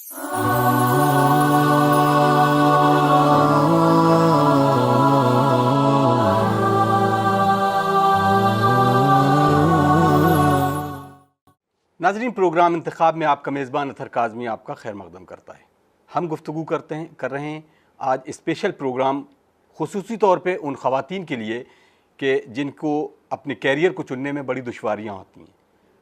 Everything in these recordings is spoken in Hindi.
नाज़रीन, प्रोग्राम इंतखाब में आपका मेज़बान अतहर काज़मी आपका खैर मकदम करता है। हम गुफ्तगू कर रहे हैं आज स्पेशल प्रोग्राम खुसूसी तौर पे उन ख़वातीन के लिए कि जिनको अपने कैरियर को चुनने में बड़ी दुश्वारियाँ होती हैं।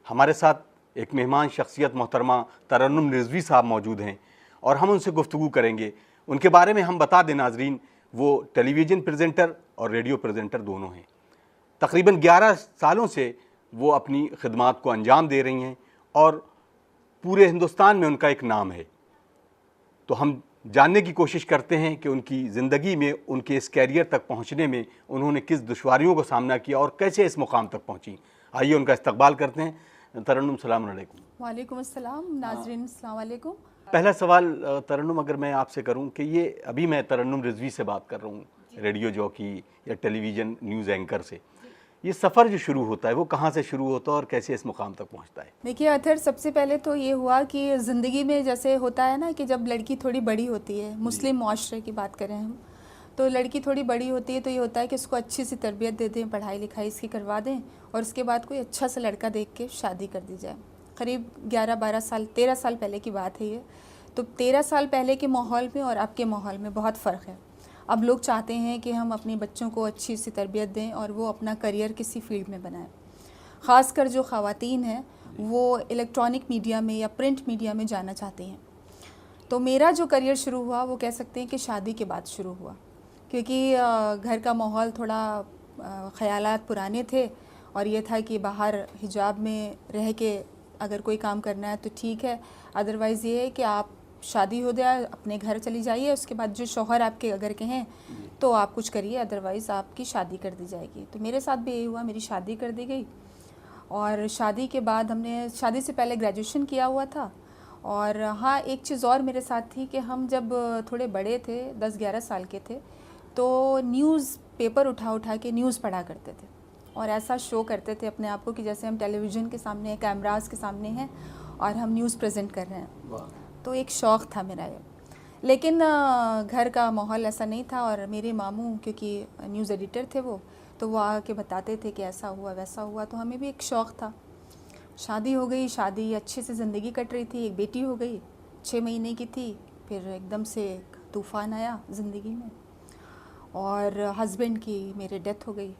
हमारे साथ एक मेहमान शख्सियत मोहतरमा तरन्नुम रिज़वी साहब मौजूद हैं और हम उनसे गुफ्तगू करेंगे। उनके बारे में हम बता दें नाज़रीन, वो टेलीविज़न प्रेजेंटर और रेडियो प्रेजेंटर दोनों हैं। तकरीबन 11 सालों से वो अपनी खिदमात को अंजाम दे रही हैं और पूरे हिंदुस्तान में उनका एक नाम है। तो हम जानने की कोशिश करते हैं कि उनकी ज़िंदगी में, उनके इस कैरियर तक पहुंचने में उन्होंने किस दुश्वारियों का सामना किया और कैसे इस मुकाम तक पहुंची। आइए उनका इस्तकबाल करते हैं। तरन्नुम, सलाम अलैकुम। वालेकुम अस्सलाम। नाज़रीन अस्सलाम वालेकुम। पहला सवाल तरन्नुम, अगर मैं आपसे करूं कि ये अभी मैं तरन्नुम रिज़वी से बात कर रहा हूँ, रेडियो जॉकी या टेलीविज़न न्यूज़ एंकर से, ये सफ़र जो शुरू होता है वो कहाँ से शुरू होता है और कैसे इस मुकाम तक पहुँचता है? देखिए अतहर, सबसे पहले तो ये हुआ कि ज़िंदगी में जैसे होता है ना कि जब लड़की थोड़ी बड़ी होती है, मुस्लिम माशरे की बात करें हम, तो लड़की थोड़ी बड़ी होती है तो ये होता है कि उसको अच्छी सी तरबियत दे दें, पढ़ाई लिखाई इसकी करवा दें और उसके बाद कोई अच्छा सा लड़का देख के शादी कर दी जाए। करीब 11-12 साल, 13 साल पहले की बात है ये। तो 13 साल पहले के माहौल में और अब के माहौल में बहुत फ़र्क है। अब लोग चाहते हैं कि हम अपने बच्चों को अच्छी सी तरबियत दें और वो अपना करियर किसी फील्ड में बनाएं। ख़ासकर जो ख़वातीन हैं वो इलेक्ट्रॉनिक मीडिया में या प्रिंट मीडिया में जाना चाहती हैं। तो मेरा जो करियर शुरू हुआ वो कह सकते हैं कि शादी के बाद शुरू हुआ, क्योंकि घर का माहौल थोड़ा ख़यालात पुराने थे और ये था कि बाहर हिजाब में रह के अगर कोई काम करना है तो ठीक है, अदरवाइज़ ये है कि आप शादी हो जाए, अपने घर चली जाइए, उसके बाद जो शौहर आपके अगर कहें तो आप कुछ करिए, अदरवाइज़ आपकी शादी कर दी जाएगी। तो मेरे साथ भी यही हुआ, मेरी शादी कर दी गई। और शादी के बाद हमने, शादी से पहले ग्रेजुएशन किया हुआ था। और हाँ, एक चीज़ और मेरे साथ थी कि हम जब थोड़े बड़े थे, 10-11 साल के थे, तो न्यूज़ पेपर उठा के न्यूज़ पढ़ा करते थे और ऐसा शो करते थे अपने आप को कि जैसे हम टेलीविज़न के सामने, कैमरास के सामने हैं और हम न्यूज़ प्रेजेंट कर रहे हैं। तो एक शौक़ था मेरा ये। लेकिन घर का माहौल ऐसा नहीं था और मेरे मामू, क्योंकि न्यूज़ एडिटर थे वो, तो वो आके बताते थे कि ऐसा हुआ वैसा हुआ, तो हमें भी एक शौक़ था। शादी हो गई, शादी अच्छे से ज़िंदगी कट रही थी, एक बेटी हो गई, 6 महीने की थी। फिर एकदम से एक तूफ़ान आया ज़िंदगी में और हस्बैंड की मेरे डेथ हो गई।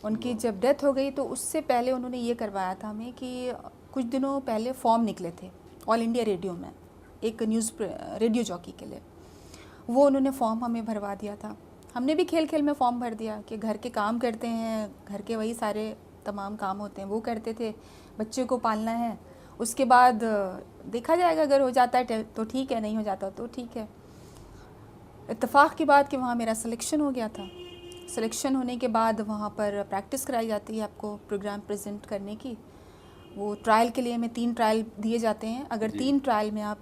उनकी जब डेथ हो गई तो उससे पहले उन्होंने ये करवाया था हमें कि कुछ दिनों पहले फॉर्म निकले थे ऑल इंडिया रेडियो में, एक न्यूज़ रेडियो जॉकी के लिए। वो उन्होंने फॉर्म हमें भरवा दिया था। हमने भी खेल खेल में फॉर्म भर दिया कि घर के काम करते हैं, घर के वही सारे तमाम काम होते हैं वो करते थे, बच्चे को पालना है, उसके बाद देखा जाएगा, अगर हो जाता है तो ठीक है, नहीं हो जाता तो ठीक है। इत्तेफाक की बात कि वहाँ मेरा सिलेक्शन हो गया था। सिलेक्शन होने के बाद वहाँ पर प्रैक्टिस कराई जाती है आपको प्रोग्राम प्रेजेंट करने की। वो ट्रायल के लिए हमें 3 ट्रायल दिए जाते हैं। अगर 3 ट्रायल में आप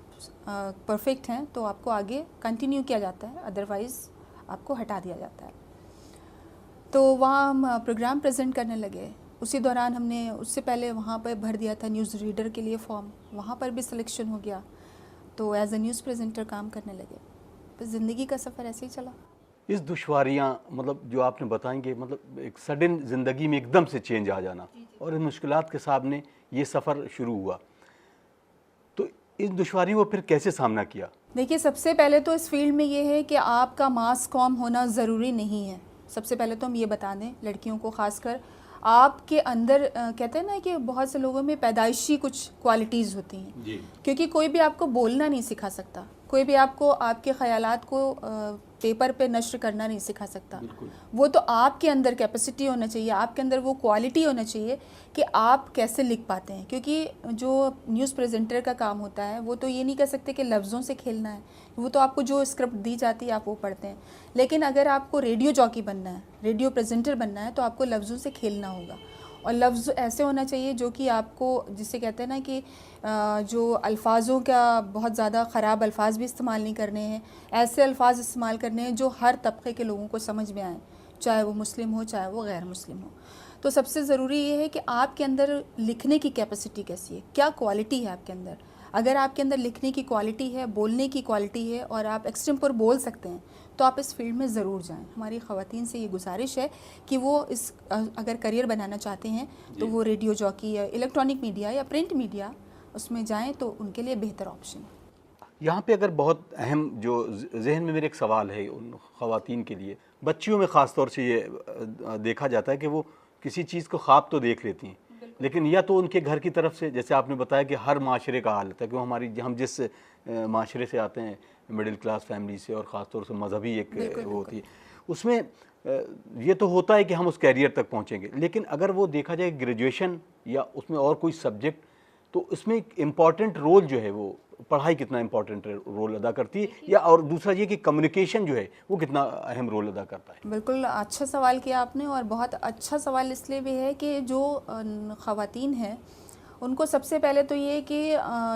परफेक्ट हैं तो आपको आगे कंटिन्यू किया जाता है, अदरवाइज़ आपको हटा दिया जाता है। तो वहाँ हम प्रोग्राम प्रेजेंट करने लगे। उसी दौरान हमने उससे पहले वहाँ पर भर दिया था न्यूज़ रीडर के लिए फॉर्म, वहाँ पर भी सिलेक्शन हो गया, तो एज अ न्यूज़ प्रेजेंटर काम करने लगे। तो ज़िंदगी का सफ़र ऐसे ही चला। इस दुश्वारियाँ मतलब जो आपने बताएंगे, मतलब एक सडन ज़िंदगी में एकदम से चेंज आ जाना और इन मुश्किलात के सामने ये सफ़र शुरू हुआ, तो इन दुश्वारियों को फिर कैसे सामना किया? देखिए, सबसे पहले तो इस फील्ड में ये है कि आपका मास कॉम होना ज़रूरी नहीं है। सबसे पहले तो हम ये बता दें लड़कियों को, ख़ासकर आपके अंदर कहते हैं ना कि बहुत से लोगों में पैदाइशी कुछ क्वालिटीज़ होती हैं जी। क्योंकि कोई भी आपको बोलना नहीं सिखा सकता, कोई भी आपको आपके ख़यालात को पेपर पे नश्र करना नहीं सिखा सकता। वो तो आपके अंदर कैपेसिटी होना चाहिए, आपके अंदर वो क्वालिटी होना चाहिए कि आप कैसे लिख पाते हैं। क्योंकि जो न्यूज़ प्रेजेंटर का काम होता है वो तो ये नहीं कह सकते कि लफ्ज़ों से खेलना है, वो तो आपको जो स्क्रिप्ट दी जाती है आप वो पढ़ते हैं। लेकिन अगर आपको रेडियो जॉकी बनना है, रेडियो प्रेजेंटर बनना है, तो आपको लफ्ज़ों से खेलना होगा और लफ्ज़ ऐसे होना चाहिए जो कि आपको, जिसे कहते हैं ना कि जो अल्फाजों का बहुत ज़्यादा ख़राब अल्फाज भी इस्तेमाल नहीं करने हैं, ऐसे अल्फाज इस्तेमाल करने हैं जो हर तबके के लोगों को समझ में आए, चाहे वो मुस्लिम हो चाहे वो गैर मुस्लिम हो। तो सबसे ज़रूरी ये है कि आपके अंदर लिखने की कैपेसिटी कैसी है, क्या क्वालिटी है आपके अंदर। अगर आपके अंदर लिखने की क्वालिटी है, बोलने की क्वालिटी है और आप एक्सटेम्पोर बोल सकते हैं तो आप इस फील्ड में ज़रूर जाएं। हमारी ख़वातीन से ये गुजारिश है कि वो इस अगर करियर बनाना चाहते हैं तो वो रेडियो जॉकी या इलेक्ट्रॉनिक मीडिया या प्रिंट मीडिया उसमें जाएं तो उनके लिए बेहतर ऑप्शन है। यहाँ पे अगर बहुत अहम जो जहन में मेरे एक सवाल है उन ख़वातीन के लिए, बच्चियों में ख़ास तौर से ये देखा जाता है कि वो किसी चीज़ को ख्वाब तो देख लेती हैं, लेकिन या तो उनके घर की तरफ से, जैसे आपने बताया कि हर माशरे का हाल है कि हम जिस माशरे से आते हैं, मिडिल क्लास फैमिली से, और ख़ास तौर से मजहबी एक वो होती है, उसमें ये तो होता है कि हम उस कैरियर तक पहुँचेंगे, लेकिन अगर वो देखा जाए ग्रेजुएशन या उसमें और कोई सब्जेक्ट, तो इसमें एक इम्पॉर्टेंट रोल जो है वो पढ़ाई कितना इम्पोर्टेंट रोल अदा करती है, या और दूसरा ये कि कम्युनिकेशन जो है वो कितना अहम रोल अदा करता है? बिल्कुल अच्छा सवाल किया आपने, और बहुत अच्छा सवाल इसलिए भी है कि जो ख़वातीन हैं उनको सबसे पहले तो ये कि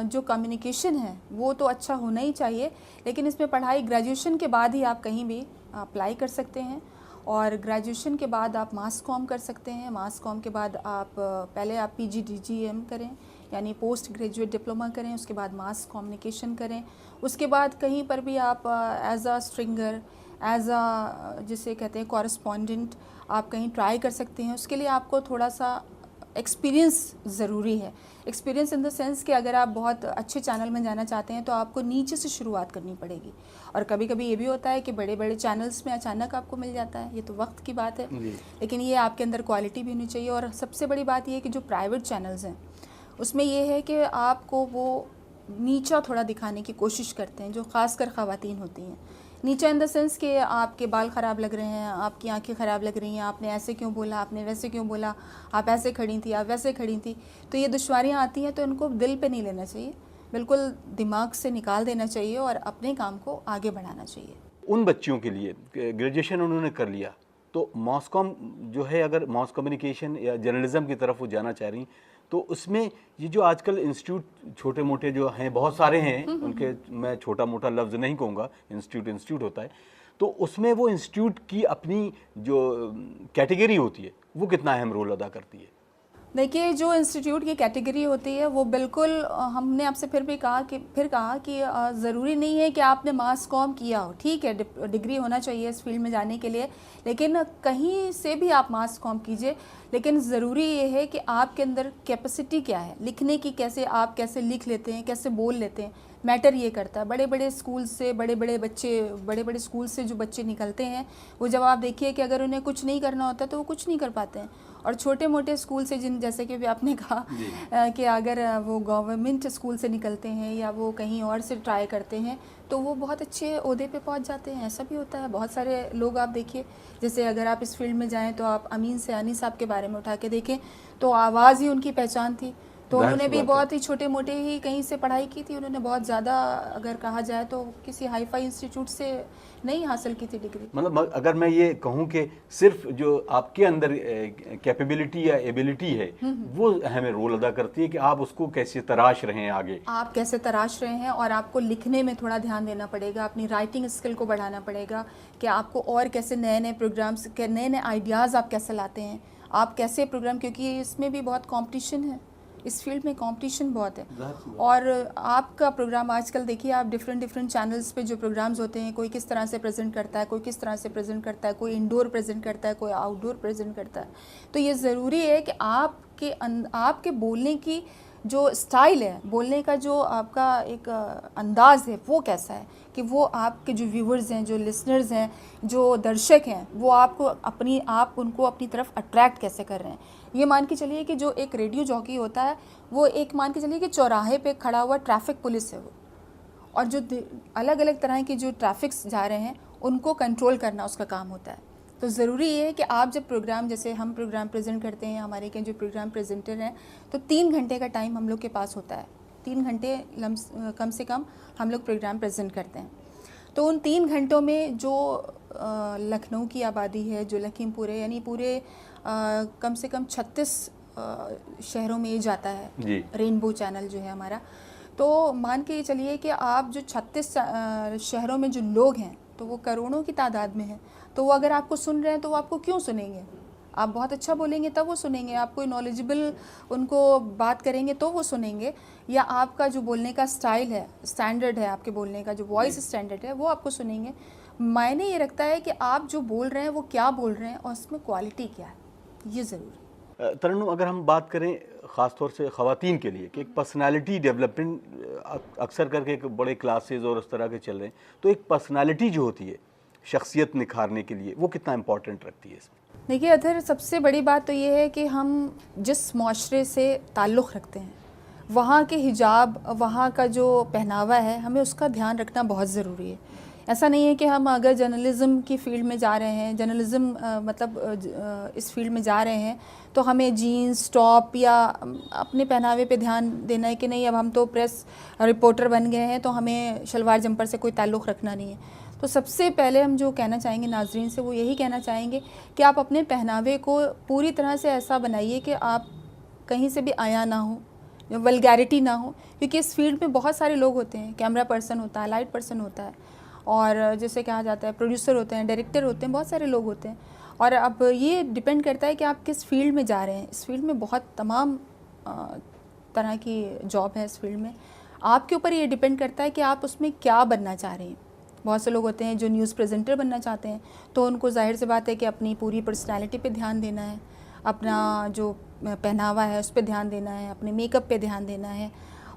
जो कम्युनिकेशन है वो तो अच्छा होना ही चाहिए, लेकिन इसमें पढ़ाई ग्रेजुएशन के बाद ही आप कहीं भी अप्लाई कर सकते हैं, और ग्रेजुएशन के बाद आप मास कॉम कर सकते हैं। मास कॉम के बाद आप पहले आप PGDGM करें, यानी पोस्ट ग्रेजुएट डिप्लोमा करें, उसके बाद मास कम्युनिकेशन करें, उसके बाद कहीं पर भी आप as a stringer, as a जिसे कहते हैं कॉरस्पॉन्डेंट, आप कहीं ट्राई कर सकते हैं। उसके लिए आपको थोड़ा सा एक्सपीरियंस ज़रूरी है। एक्सपीरियंस इन द सेंस कि अगर आप बहुत अच्छे चैनल में जाना चाहते हैं तो आपको नीचे से शुरुआत करनी पड़ेगी, और कभी कभी ये भी होता है कि बड़े बड़े चैनल्स में अचानक आपको मिल जाता है, ये तो वक्त की बात है, लेकिन ये आपके अंदर क्वालिटी भी होनी चाहिए। और सबसे बड़ी बात ये है कि जो प्राइवेट चैनल्स हैं उसमें ये है कि आपको वो नीचा थोड़ा दिखाने की कोशिश करते हैं, जो ख़ासकर ख़वातीन होती हैं। नीचा इन द सेंस कि आपके बाल ख़राब लग रहे हैं, आपकी आंखें ख़राब लग रही हैं, आपने ऐसे क्यों बोला, आपने वैसे क्यों बोला, आप ऐसे खड़ी थी, आप वैसे खड़ी थी, तो ये दुश्वारियाँ आती हैं। तो इनको दिल पे नहीं लेना चाहिए, बिल्कुल दिमाग से निकाल देना चाहिए और अपने काम को आगे बढ़ाना चाहिए। उन बच्चियों के लिए ग्रेजुएशन उन्होंने कर लिया, तो मास कॉम जो है, अगर मास कम्युनिकेशन या जर्नलिज्म की तरफ वो जाना चाह रही, तो उसमें ये जो आजकल इंस्टीट्यूट छोटे मोटे जो हैं, बहुत सारे हैं, उनके मैं छोटा मोटा लफ्ज़ नहीं कहूँगा, इंस्टीट्यूट होता है, तो उसमें वो इंस्टीट्यूट की अपनी जो कैटेगरी होती है वो कितना अहम रोल अदा करती है? देखिए, जो इंस्टीट्यूट की कैटेगरी होती है वो बिल्कुल हमने आपसे फिर कहा कि ज़रूरी नहीं है कि आपने मास कॉम किया हो, ठीक है, डिग्री होना चाहिए इस फील्ड में जाने के लिए, लेकिन कहीं से भी आप मास कॉम कीजिए, लेकिन ज़रूरी ये है कि आपके अंदर कैपेसिटी क्या है लिखने की, आप कैसे लिख लेते हैं, कैसे बोल लेते हैं, मैटर ये करता है। बड़े बड़े स्कूल से बड़े बड़े स्कूल से जो बच्चे निकलते हैं, वो जब आप देखिए कि अगर उन्हें कुछ नहीं करना होता तो वो कुछ नहीं कर पाते हैं, और छोटे मोटे स्कूल से जैसे कि भी आपने कहा कि अगर वो गवर्नमेंट स्कूल से निकलते हैं या वो कहीं और से ट्राई करते हैं तो वो बहुत अच्छे ओहदे पे पहुंच जाते हैं। ऐसा भी होता है, बहुत सारे लोग आप देखिए, जैसे अगर आप इस फील्ड में जाएं तो आप अमीन सयानी साहब के बारे में उठा के देखें तो आवाज़ ही उनकी पहचान थी, तो उन्होंने भी बहुत ही छोटे मोटे ही कहीं से पढ़ाई की थी, उन्होंने बहुत ज़्यादा अगर कहा जाए तो किसी हाई फाई इंस्टीट्यूट से नहीं हासिल की थी डिग्री। मतलब अगर मैं ये कहूँ कि सिर्फ जो आपके अंदर कैपेबिलिटी या एबिलिटी है वो हमें रोल अदा करती है कि आप उसको कैसे तराश रहे हैं, आगे आप कैसे तराश रहे हैं, और आपको लिखने में थोड़ा ध्यान देना पड़ेगा, अपनी राइटिंग स्किल को बढ़ाना पड़ेगा कि आपको और कैसे नए नए प्रोग्राम्स, नए नए आइडियाज़ आप कैसे लाते हैं, आप कैसे प्रोग्राम, क्योंकि इसमें भी बहुत कंपटीशन है, इस फील्ड में कंपटीशन बहुत है। और आपका प्रोग्राम आजकल देखिए, आप डिफरेंट चैनल्स पे जो प्रोग्राम्स होते हैं, कोई किस तरह से प्रेजेंट करता है, कोई किस तरह से प्रेजेंट करता है, कोई इंडोर प्रेजेंट करता है, कोई आउटडोर प्रेजेंट करता है। तो ये ज़रूरी है कि आपके बोलने की जो स्टाइल है, बोलने का जो आपका एक अंदाज़ है वो कैसा है, कि वो आपके जो व्यूवर्स हैं, जो लिसनर्स हैं, जो दर्शक हैं, वो आप उनको अपनी तरफ अट्रैक्ट कैसे कर रहे हैं। ये मान के चलिए कि जो एक रेडियो जॉकी होता है वो एक मान के चलिए कि चौराहे पे खड़ा हुआ ट्रैफिक पुलिस है वो, और जो अलग अलग तरह के जो ट्रैफिक्स जा रहे हैं उनको कंट्रोल करना उसका काम होता है। तो ज़रूरी ये है कि आप जब प्रोग्राम, जैसे हम प्रोग्राम प्रेजेंट करते हैं, हमारे के जो प्रोग्राम प्रेजेंटर हैं, तो 3 घंटे का टाइम हम लोग के पास होता है, 3 घंटे कम से कम हम लोग प्रोग्राम प्रेजेंट करते हैं। तो उन 3 घंटों में जो लखनऊ की आबादी है, जो लखीमपुर है, यानी पूरे कम से कम 36 शहरों में ये जाता है रेनबो चैनल जो है हमारा। तो मान के चलिए कि आप जो 36 शहरों में जो लोग हैं तो वो करोड़ों की तादाद में हैं, तो वो अगर आपको सुन रहे हैं तो वो आपको क्यों सुनेंगे, आप बहुत अच्छा बोलेंगे तब वो सुनेंगे, आप कोई नॉलेजेबल उनको बात करेंगे तो वो सुनेंगे, या आपका जो बोलने का स्टाइल है, स्टैंडर्ड है आपके बोलने का, जो वॉइस स्टैंडर्ड है वो आपको सुनेंगे। मायने ये रखता है कि आप जो बोल रहे हैं वो क्या बोल रहे हैं और उसमें क्वालिटी क्या है, ये ज़रूरी। तरन्नुम, अगर हम बात करें ख़ास तौर से ख़वातीन के लिए कि एक पर्सनालिटी डेवलपमेंट अक्सर करके एक बड़े क्लासेस और उस तरह के चल रहे हैं, तो एक पर्सनालिटी जो होती है शख्सियत निखारने के लिए वो कितना इम्पोर्टेंट रखती है इसमें? देखिए अधर, सबसे बड़ी बात तो ये है कि हम जिस माशरे से ताल्लुक़ रखते हैं, वहाँ के हिजाब, वहाँ का जो पहनावा है, हमें उसका ध्यान रखना बहुत ज़रूरी है। ऐसा नहीं है कि हम अगर जर्नलिज़्म की फ़ील्ड में जा रहे हैं, इस फील्ड में जा रहे हैं, तो हमें जीन्स टॉप या अपने पहनावे पे ध्यान देना है कि नहीं, अब हम तो प्रेस रिपोर्टर बन गए हैं तो हमें शलवार जंपर से कोई ताल्लुक़ रखना नहीं है। तो सबसे पहले हम जो कहना चाहेंगे नाज़रीन से, वो यही कहना चाहेंगे कि आप अपने पहनावे को पूरी तरह से ऐसा बनाइए कि आप कहीं से भी आया ना हो, वल्गैरिटी ना हो, क्योंकि इस फील्ड में बहुत सारे लोग होते हैं। कैमरा पर्सन होता है, लाइट पर्सन होता है, और जैसे कहा जाता है प्रोड्यूसर होते हैं, डायरेक्टर होते हैं, बहुत सारे लोग होते हैं। और अब ये डिपेंड करता है कि आप किस फील्ड में जा रहे हैं। इस फील्ड में बहुत तमाम तरह की जॉब है। इस फील्ड में आपके ऊपर ये डिपेंड करता है कि आप उसमें क्या बनना चाह रहे हैं। बहुत से लोग होते हैं जो न्यूज़ प्रेजेंटर बनना चाहते हैं, तो उनको जाहिर सी बात है कि अपनी पूरी पर्सनैलिटी पे ध्यान देना है, अपना जो पहनावा है उस पर ध्यान देना है, अपने मेकअप पे ध्यान देना है,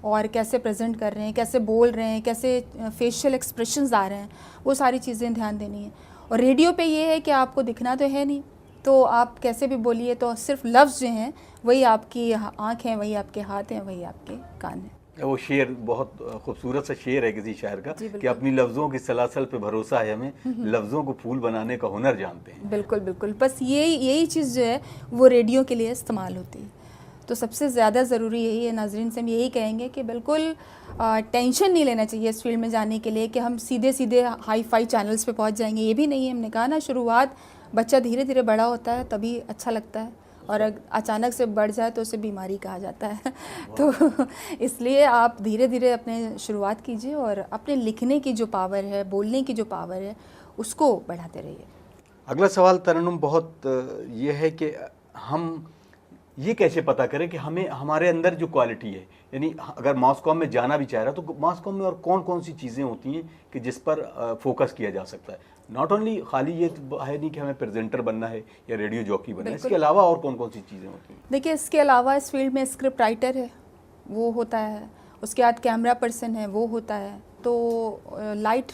और कैसे प्रेजेंट कर रहे हैं, कैसे बोल रहे हैं, कैसे फेशियल एक्सप्रेशंस आ रहे हैं, वो सारी चीज़ें ध्यान देनी है। और रेडियो पे ये है कि आपको दिखना तो है नहीं, तो आप कैसे भी बोलिए, तो सिर्फ लफ्ज़ जो हैं वही आपकी आँख हैं, वही आपके हाथ हैं, वही आपके कान हैं। वो शेर बहुत खूबसूरत सा शेर है किसी शायर का कि अपनी लफ्ज़ों की सलासल पे भरोसा है हमें, लफ्ज़ों को फूल बनाने का हुनर जानते हैं। बिल्कुल बिल्कुल, बस यही चीज़ जो है वो रेडियो के लिए इस्तेमाल होती है। तो सबसे ज़्यादा ज़रूरी यही है, नाजरीन से हम यही कहेंगे कि बिल्कुल टेंशन नहीं लेना चाहिए इस फील्ड में जाने के लिए कि हम सीधे सीधे हाई फाई चैनल्स पे पहुंच जाएंगे। ये भी नहीं है। हमने कहा ना, शुरुआत बच्चा धीरे धीरे बड़ा होता है तभी अच्छा लगता है, और अचानक से बढ़ जाए तो उसे बीमारी कहा जाता है। तो इसलिए आप धीरे धीरे अपने शुरुआत कीजिए और अपने लिखने की जो पावर है, बोलने की जो पावर है, उसको बढ़ाते रहिए। अगला सवाल तरन्नुम बहुत ये है कि हम ये कैसे पता करें कि हमें हमारे अंदर जो क्वालिटी है, यानी अगर मास कॉम में जाना भी चाह रहा है तो मास कॉम में और कौन कौन सी चीज़ें होती हैं कि जिस पर फोकस किया जा सकता है? नॉट ओनली खाली ये है नहीं कि हमें प्रेजेंटर बनना है या रेडियो जॉकी बनना है, इसके अलावा और कौन कौन सी चीज़ें होती हैं? देखिए, इसके अलावा इस फील्ड में स्क्रिप्ट राइटर है, वो होता है, उसके बाद कैमरा पर्सन है, वो होता है, तो लाइट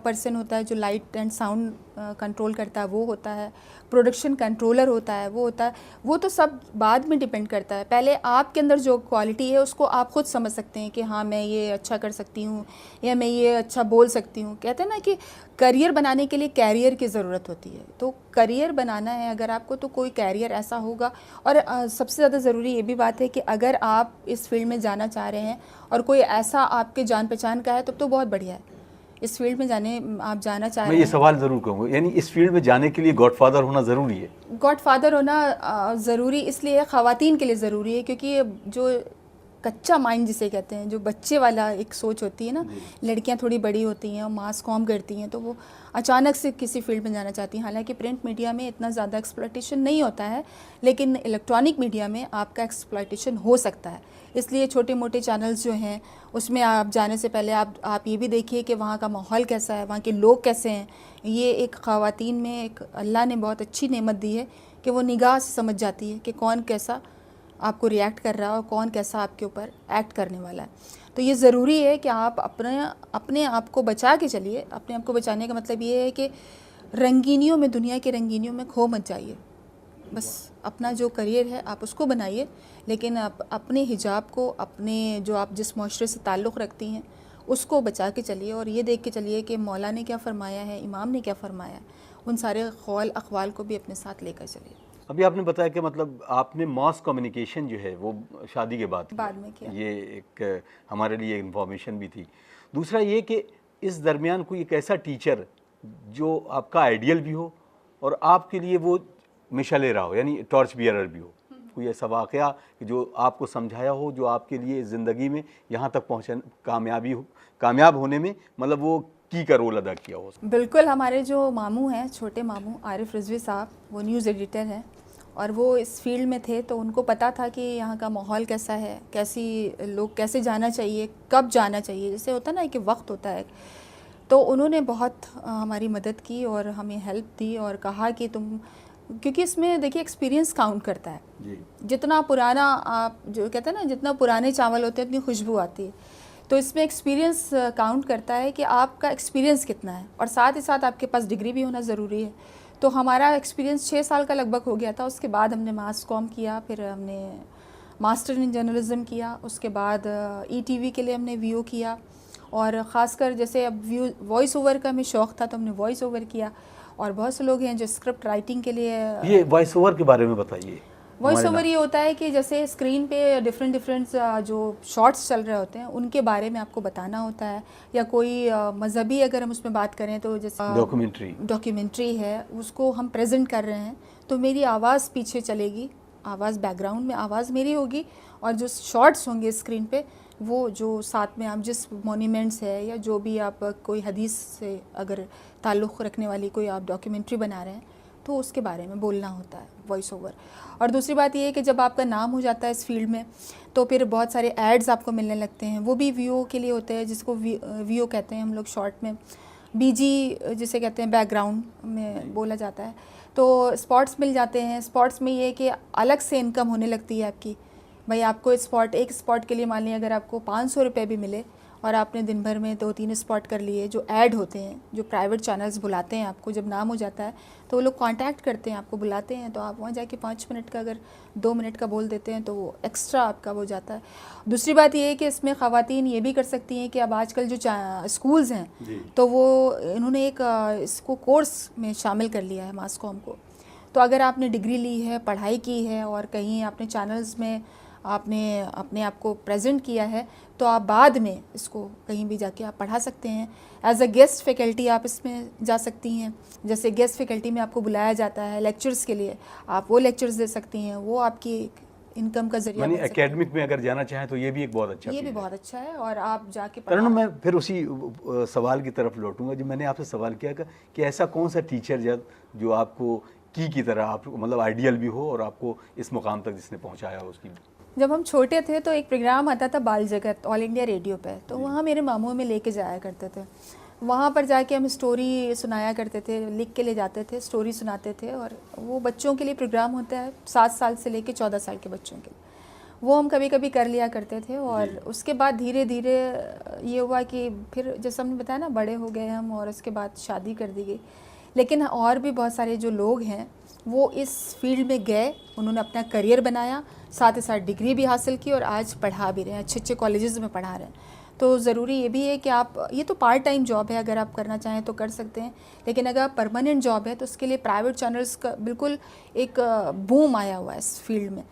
पर्सन होता है जो लाइट एंड साउंड कंट्रोल करता है, वो होता है, प्रोडक्शन कंट्रोलर होता है, वो होता है। वो तो सब बाद में डिपेंड करता है। पहले आपके अंदर जो क्वालिटी है उसको आप खुद समझ सकते हैं कि हाँ, मैं ये अच्छा कर सकती हूँ या मैं ये अच्छा बोल सकती हूँ। कहते हैं ना कि करियर बनाने के लिए कैरियर की ज़रूरत होती है, तो करियर बनाना है अगर आपको तो कोई कैरियर ऐसा होगा। और सबसे ज़्यादा ज़रूरी ये भी बात है कि अगर आप इस फील्ड में जाना चाह रहे हैं और कोई ऐसा आपके जान पहचान का है तब तो बहुत बढ़िया है। इस फील्ड में आप जाना चाह रहे हैं, मैं ये सवाल ज़रूर कहूँगा, यानी इस फील्ड में जाने के लिए गॉडफादर होना ज़रूरी है? गॉडफादर होना ज़रूरी इसलिए है, ख़वातीन के लिए ज़रूरी है, क्योंकि जो कच्चा माइंड जिसे कहते हैं, जो बच्चे वाला एक सोच होती है ना, लड़कियां थोड़ी बड़ी होती हैं और मास कॉम करती हैं तो वो अचानक से किसी फील्ड में जाना चाहती हैं। हालांकि प्रिंट मीडिया में इतना ज़्यादा एक्सप्लॉयटेशन नहीं होता है, लेकिन इलेक्ट्रॉनिक मीडिया में आपका एक्सप्लॉयटेशन हो सकता है। इसलिए छोटे मोटे चैनल्स जो हैं उसमें आप जाने से पहले आप ये भी देखिए कि वहाँ का माहौल कैसा है, वहाँ के लोग कैसे हैं। ये एक ख़वातीन में एक अल्लाह ने बहुत अच्छी नेमत दी है कि वो निगाह से समझ जाती है कि कौन कैसा आपको रिएक्ट कर रहा है और कौन कैसा आपके ऊपर एक्ट करने वाला है। तो ये ज़रूरी है कि आप अपने आप को बचा के चलिए। अपने आप को बचाने का मतलब ये है कि रंगीनियों में, दुनिया की रंगीनियों में खो मत जाइए। बस अपना जो करियर है आप उसको बनाइए, लेकिन आप अपने हिजाब को, अपने जो आप जिस माशरे से ताल्लुक़ रखती हैं उसको बचा के चलिए, और ये देख के चलिए कि मौला ने क्या फ़रमाया है, इमाम ने क्या फ़रमाया है। उन सारे क़ौल अक़वाल को भी अपने साथ लेकर चलिए। अभी आपने बताया कि मतलब आपने मास कम्युनिकेशन जो है वो शादी के बाद में किया। ये एक हमारे लिए इन्फॉर्मेशन भी थी। दूसरा ये कि इस दरमियान कोई एक ऐसा टीचर जो आपका आइडियल भी हो और आपके लिए वो मिशले रहा हो, यानी टॉर्च बियरर भी हो, कोई ऐसा वाक़या जो आपको समझाया हो, जो आपके लिए ज़िंदगी में यहाँ तक कामयाब होने में मतलब वो की का रोल अदा किया हो? बिल्कुल, हमारे जो मामू हैं, छोटे मामू आरिफ रिजवी साहब, वो न्यूज़ एडिटर हैं, और वो इस फील्ड में थे, तो उनको पता था कि यहाँ का माहौल कैसा है, कैसी लोग कैसे जाना चाहिए, कब जाना चाहिए, जैसे होता ना कि वक्त होता है। तो उन्होंने बहुत हमारी मदद की और हमें हेल्प दी और कहा कि तुम, क्योंकि इसमें देखिए एक्सपीरियंस काउंट करता है जी। जितना पुराना आप जो कहते हैं ना, जितना पुराने चावल होते हैं उतनी खुशबू आती है। तो इसमें एक्सपीरियंस काउंट करता है कि आपका एक्सपीरियंस कितना है, और साथ ही साथ आपके पास डिग्री भी होना ज़रूरी है। तो हमारा एक्सपीरियंस 6 साल का लगभग हो गया था। उसके बाद हमने मास कॉम किया, फिर हमने मास्टर इन जर्नलिज़म किया, उसके बाद ETV के लिए हमने VO किया, और ख़ासकर जैसे अब वॉइस ओवर का हमें शौक़ था तो हमने वॉइस ओवर किया। और बहुत से लोग हैं जो स्क्रिप्ट राइटिंग के लिए। ये वॉइस ओवर के बारे में बताइए। वॉइस ओवर ये होता है कि जैसे स्क्रीन पे डिफरेंट जो शॉट्स चल रहे होते हैं उनके बारे में आपको बताना होता है, या कोई मजहबी अगर हम उसमें बात करें तो जैसे डॉक्यूमेंट्री है, उसको हम प्रेजेंट कर रहे हैं, तो मेरी आवाज़ पीछे चलेगी, आवाज़ बैकग्राउंड में आवाज़ मेरी होगी, और जो शॉट्स होंगे स्क्रीन पे वो जो साथ में आप जिस मोन्यूमेंट्स है या जो भी आप कोई हदीस से अगर ताल्लुक़ रखने वाली कोई आप डॉक्यूमेंट्री बना रहे हैं तो उसके बारे में बोलना होता है वॉइस ओवर। और दूसरी बात ये है कि जब आपका नाम हो जाता है इस फील्ड में तो फिर बहुत सारे एड्स आपको मिलने लगते हैं, वो भी VO के लिए होते हैं, जिसको VO कहते हैं हम लोग शॉर्ट में, BG जिसे कहते हैं बैकग्राउंड में बोला जाता है। तो स्पॉट्स मिल जाते हैं। स्पॉट्स में ये है कि अलग से इनकम होने लगती है आपकी। भाई आपको एक स्पॉट के लिए मान लिया अगर आपको 500 रुपये भी मिले और आपने दिन भर में 2-3 स्पॉट कर लिए, जो ऐड होते हैं, जो प्राइवेट चैनल्स बुलाते हैं आपको, जब नाम हो जाता है तो वो लोग कांटेक्ट करते हैं, आपको बुलाते हैं, तो आप वहाँ जाके 5 मिनट का अगर 2 मिनट का बोल देते हैं तो वो एक्स्ट्रा आपका हो जाता है। दूसरी बात ये है कि इसमें ख़वातीन ये भी कर सकती हैं कि अब आजकल जो स्कूल्स हैं तो वो इन्होंने एक इसको कोर्स में शामिल कर लिया है मास कॉम को। तो अगर आपने डिग्री ली है, पढ़ाई की है और कहीं आपने चैनल्स में आपने अपने आप को प्रेजेंट किया है तो आप बाद में इसको कहीं भी जाके आप पढ़ा सकते हैं। एज अ गेस्ट फैकल्टी आप इसमें जा सकती हैं। जैसे गेस्ट फैकल्टी में आपको बुलाया जाता है लेक्चर्स के लिए, आप वो लेक्चर्स दे सकती हैं, वो आपकी इनकम का जरिया बन सकता है। एकेडमिक में अगर जाना चाहें तो ये भी एक बहुत अच्छा ये भी बहुत अच्छा है और आप जाके तरन्नुम, मैं फिर उसी सवाल की तरफ लौटूंगा जो मैंने आपसे सवाल किया कि ऐसा कौन सा टीचर जो आपको की तरह आप मतलब आइडियल भी हो और आपको इस मुकाम तक जिसने पहुँचाया हो उसकी। जब हम छोटे थे तो एक प्रोग्राम आता था बाल जगत ऑल इंडिया रेडियो पे, तो वहाँ मेरे मामू में लेके जाया करते थे। वहाँ पर जाके हम स्टोरी सुनाया करते थे, लिख के ले जाते थे, स्टोरी सुनाते थे। और वो बच्चों के लिए प्रोग्राम होता है 7 साल से लेके 14 साल के बच्चों के लिए, वो हम कभी कभी कर लिया करते थे। और उसके बाद धीरे धीरे ये हुआ कि फिर जैसे हमने बताया ना, बड़े हो गए हम और उसके बाद शादी कर दी गई। लेकिन और भी बहुत सारे जो लोग हैं वो इस फील्ड में गए, उन्होंने अपना करियर बनाया, साथ ही साथ डिग्री भी हासिल की और आज पढ़ा भी रहे हैं, अच्छे अच्छे कॉलेजेस में पढ़ा रहे हैं। तो ज़रूरी ये भी है कि आप, ये तो पार्ट टाइम जॉब है, अगर आप करना चाहें तो कर सकते हैं, लेकिन अगर आप परमानेंट जॉब है तो उसके लिए प्राइवेट चैनल्स का बिल्कुल एक बूम आया हुआ है इस फील्ड में।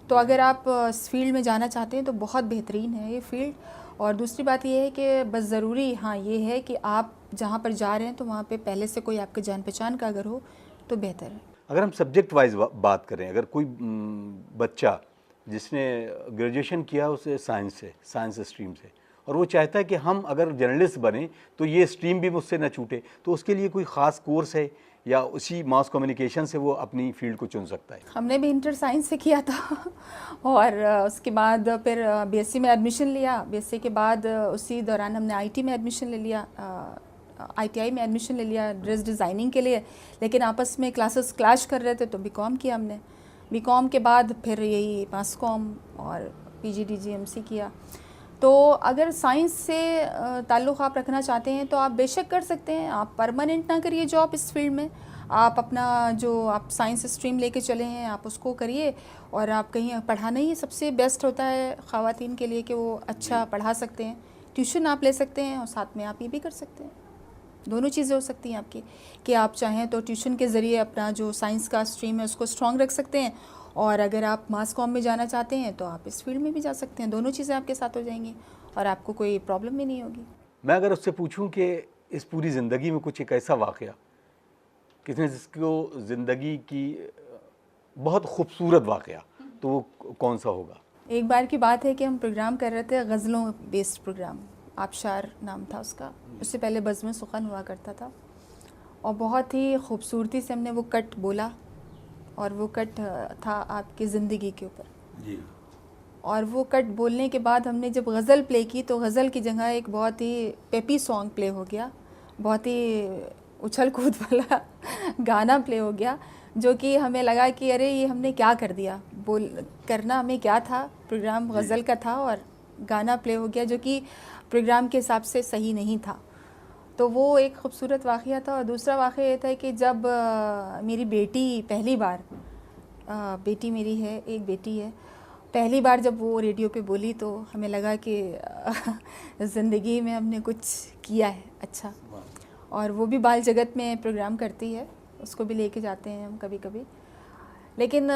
तो अगर आप इस फील्ड में जाना चाहते हैं तो बहुत बेहतरीन है ये फील्ड। और दूसरी बात ये है कि बस ज़रूरी हाँ ये है कि आप जहाँ पर जा रहे हैं तो वहाँ पे पहले से कोई आपके जान पहचान का अगर हो तो बेहतर है। अगर हम सब्जेक्ट वाइज बात करें, अगर कोई बच्चा जिसने ग्रेजुएशन किया उसे साइंस स्ट्रीम से, और वो चाहता है कि हम अगर जर्नलिस्ट बने तो ये स्ट्रीम भी मुझसे न छूटे, तो उसके लिए कोई ख़ास कोर्स है या उसी मास कम्युनिकेशन से वो अपनी फील्ड को चुन सकता है? हमने भी इंटर साइंस से किया था और उसके बाद फिर BSc में एडमिशन लिया। BSc के बाद उसी दौरान हमने IT में एडमिशन ले लिया, ITI में एडमिशन ले लिया ड्रेस डिज़ाइनिंग के लिए। लेकिन आपस में क्लासेस क्लैश कर रहे थे तो BCom किया हमने। BCom के बाद फिर यही मास कॉम और PG DGMC किया। तो अगर साइंस से ताल्लुक़ आप रखना चाहते हैं तो आप बेशक कर सकते हैं। आप परमानेंट ना करिए जॉब इस फील्ड में, आप अपना जो आप साइंस स्ट्रीम लेके चले हैं आप उसको करिए। और आप कहीं पढ़ाना ही सबसे बेस्ट होता है ख़वातीन के लिए कि वो अच्छा पढ़ा सकते हैं। ट्यूशन आप ले सकते हैं और साथ में आप ये भी कर सकते हैं। दोनों चीज़ें हो सकती हैं आपकी, कि आप चाहें तो ट्यूशन के ज़रिए अपना जो साइंस का स्ट्रीम है उसको स्ट्रॉन्ग रख सकते हैं, और अगर आप मास कॉम में जाना चाहते हैं तो आप इस फील्ड में भी जा सकते हैं। दोनों चीज़ें आपके साथ हो जाएंगी और आपको कोई प्रॉब्लम भी नहीं होगी। मैं अगर उससे पूछूं कि इस पूरी ज़िंदगी में कुछ एक ऐसा वाक़या किसने जिसको ज़िंदगी की बहुत खूबसूरत वाक़या, तो वो कौन सा होगा? एक बार की बात है कि हम प्रोग्राम कर रहे थे, गज़लों बेस्ड प्रोग्राम, आबशार नाम था उसका। उससे पहले बज़्म सुखन हुआ करता था और बहुत ही खूबसूरती से हमने वो कट बोला और वो कट था आपकी ज़िंदगी के ऊपर। जी। और वो कट बोलने के बाद हमने जब गज़ल प्ले की तो गज़ल की जगह एक बहुत ही पेपी सॉन्ग प्ले हो गया, बहुत ही उछल कूद वाला गाना प्ले हो गया, जो कि हमें लगा कि अरे ये हमने क्या कर दिया, बोल करना हमें क्या था, प्रोग्राम गज़ल का था और गाना प्ले हो गया जो कि प्रोग्राम के हिसाब से सही नहीं था। तो वो एक ख़ूबसूरत वाक़या था। और दूसरा वाक़या ये था कि जब मेरी बेटी पहली बार, बेटी मेरी है, एक बेटी है, पहली बार जब वो रेडियो पे बोली तो हमें लगा कि ज़िंदगी में हमने कुछ किया है अच्छा। और वो भी बाल जगत में प्रोग्राम करती है, उसको भी लेके जाते हैं हम कभी कभी। लेकिन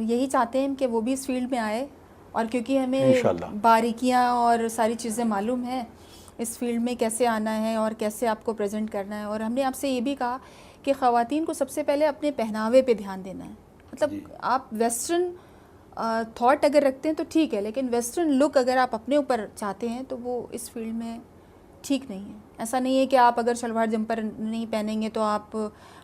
यही चाहते हैं कि वो भी इस फील्ड में आए, और क्योंकि हमें इंशाल्लाह बारीकियां और सारी चीज़ें मालूम है इस फील्ड में कैसे आना है और कैसे आपको प्रेजेंट करना है। और हमने आपसे ये भी कहा कि ख़वातीन को सबसे पहले अपने पहनावे पे ध्यान देना है। मतलब आप वेस्टर्न थॉट अगर रखते हैं तो ठीक है, लेकिन वेस्टर्न लुक अगर आप अपने ऊपर चाहते हैं तो वो इस फील्ड में ठीक नहीं है। ऐसा नहीं है कि आप अगर शलवार जंपर नहीं पहनेंगे तो आप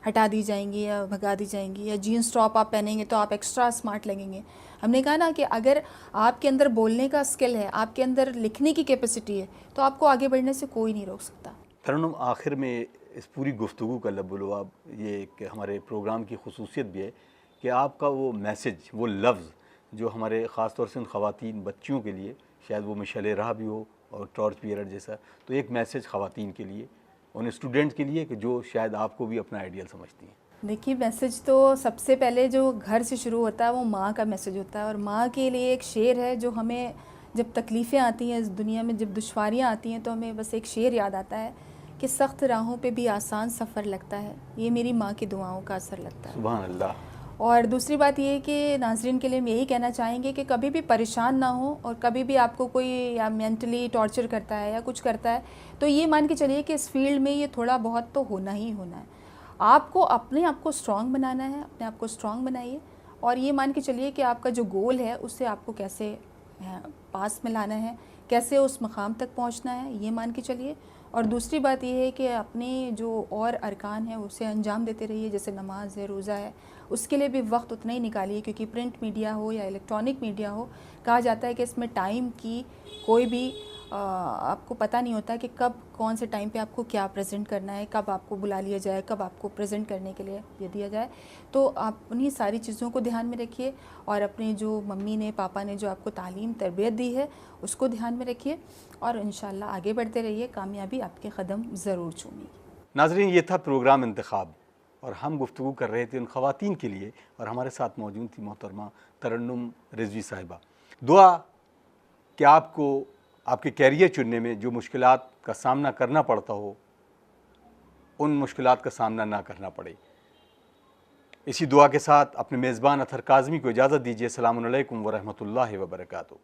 हटा दी जाएंगी या भगा दी जाएंगी, या जीन्स टॉप आप पहनेंगे तो आप एक्स्ट्रा स्मार्ट लगेंगे। हमने कहा ना कि अगर आपके अंदर बोलने का स्किल है, आपके अंदर लिखने की कैपेसिटी है, तो आपको आगे बढ़ने से कोई नहीं रोक सकता। तरन्नुम, आखिर में इस पूरी गुफ्तगू का लबुलवाब ये कि हमारे प्रोग्राम की खुसूसियत भी है कि आपका वो मैसेज, वो लफ्ज़ जो हमारे ख़ास तौर से उन ख़वातीन बच्चियों के लिए, शायद वो मिशल राह भी हो और टॉर्च बियरर जैसा, तो एक मैसेज ख़वातीन के लिए, उन स्टूडेंट के लिए कि जो शायद आपको भी अपना आइडियल समझती हैं। देखिए, मैसेज तो सबसे पहले जो घर से शुरू होता है वो माँ का मैसेज होता है। और माँ के लिए एक शेर है जो हमें जब तकलीफ़ें आती हैं इस दुनिया में, जब दुश्वारियाँ आती हैं, तो हमें बस एक शेर याद आता है कि सख्त राहों पे भी आसान सफ़र लगता है, ये मेरी माँ की दुआओं का असर लगता है। सुभान अल्लाह। और दूसरी बात ये है कि नाज़रीन के लिए हम यही कहना चाहेंगे कि कभी भी परेशान ना हो, और कभी भी आपको कोई या मेंटली टॉर्चर करता है या कुछ करता है, तो ये मान के चलिए कि इस फील्ड में ये थोड़ा बहुत तो होना ही होना है। आपको अपने आप को स्ट्रॉन्ग बनाना है, अपने आप को स्ट्रॉन्ग बनाइए, और ये मान के चलिए कि आपका जो गोल है उससे आपको कैसे पास में लाना है, कैसे उस मकाम तक पहुंचना है, ये मान के चलिए। और दूसरी बात ये है कि अपने जो और अरकान है उसे अंजाम देते रहिए, जैसे नमाज है, रोज़ा है, उसके लिए भी वक्त उतना ही निकालिए, क्योंकि प्रिंट मीडिया हो या इलेक्ट्रॉनिक मीडिया हो, कहा जाता है कि इसमें टाइम की कोई भी आपको पता नहीं होता कि कब कौन से टाइम पे आपको क्या प्रेजेंट करना है, कब आपको बुला लिया जाए, कब आपको प्रेजेंट करने के लिए ये दिया जाए। तो आप उन्हीं सारी चीज़ों को ध्यान में रखिए, और अपने जो मम्मी ने, पापा ने जो आपको तालीम तरबियत दी है उसको ध्यान में रखिए, और इंशाल्लाह आगे बढ़ते रहिए, कामयाबी आपके कदम ज़रूर चूमेगी। नाज़रीन, ये था प्रोग्राम इंतखाब, और हम गुफ्तगू कर रहे थे उन ख़वातीन के लिए, और हमारे साथ मौजूद थी मोहतरमा तरन्नुम रिजवी साहिबा। दुआ कि आपको आपके कैरियर चुनने में जो मुश्किलात का सामना करना पड़ता हो, उन मुश्किलात का सामना ना करना पड़े। इसी दुआ के साथ अपने मेज़बान अतहर काज़मी को इजाज़त दीजिए। अस्सलामु अलैकुम व रहमतुल्लाहि व बरकातुहू।